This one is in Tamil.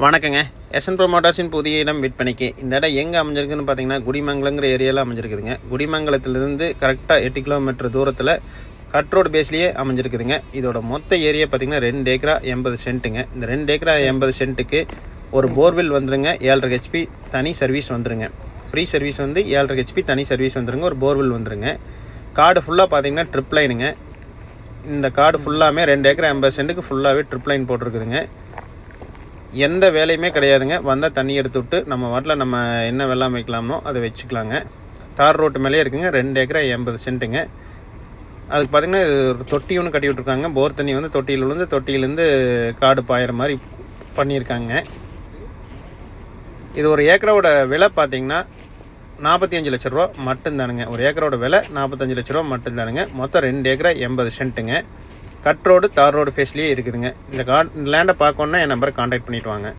வணக்கங்க. எஸ்என் ப்ரோமோட்டர்ஸின் புதிய இடம் விற்பனைக்கு. இந்த இடம் எங்கே அமைஞ்சிருக்குன்னு பார்த்தீங்கன்னா, குடிமங்கலங்கிற ஏரியாவில் அமைஞ்சிருக்குதுங்க. குடிமங்கலத்திலிருந்து கரெக்டாக 8 கிலோமீட்டர் தூரத்தில் கட் ரோடு பேஸ்லேயே அமைஞ்சிருக்குதுங்க. இதோட மொத்த ஏரியா பார்த்தீங்கன்னா 2 ஏக்கரா 80 சென்ட்டுங்க. இந்த 2 ஏக்கரா 80 சென்ட்டுக்கு ஒரு போர்வெல் வந்துருங்க. 7.5 ஹெச்பி தனி சர்வீஸ் வந்துருங்க. ஃப்ரீ சர்வீஸ் வந்து 7.5 ஹெச்பி தனி சர்வீஸ் வந்துருங்க. ஒரு போர்வெல் வந்துருங்க. காடு ஃபுல்லாக பார்த்தீங்கன்னா ட்ரிப் லைனுங்க. இந்த காடு ஃபுல்லாமே 2 ஏக்கரா 80 சென்ட்டுக்கு ஃபுல்லாகவே ட்ரிப் லைன் போட்டிருக்குதுங்க. எந்த வேலையுமே கிடையாதுங்க. வந்தால் தண்ணி எடுத்து விட்டு நம்ம வாட்டில் நம்ம என்ன வெள்ளாமை வைக்கலாமோ அதை வச்சுக்கலாங்க. தார் ரோட்டு மேலே இருக்குங்க. 2 ஏக்கரா 80 சென்ட்டுங்க. அதுக்கு பார்த்திங்கன்னா ஒரு தொட்டி ஒன்று கட்டி விட்ருக்காங்க. போர் தண்ணி வந்து தொட்டியில் விழுந்து தொட்டியிலேருந்து காடு பாயிற மாதிரி பண்ணியிருக்காங்க. இது ஒரு ஏக்கரோட விலை பார்த்திங்கன்னா 45 லட்ச ரூபா மட்டும்தானுங்க. ஒரு ஏக்கரோட விலை 45 லட்ச ரூபா மட்டும்தானுங்க. மொத்தம் 2 ஏக்கரா 80 சென்ட்டுங்க. கட் ரோடு தார் ரோடு ஃபேஸ்லேயே இருக்குதுங்க. இந்த லேண்டை பார்க்கணுன்னா என் நம்பரை கான்டாக்ட் பண்ணிவிட்டு வாங்க.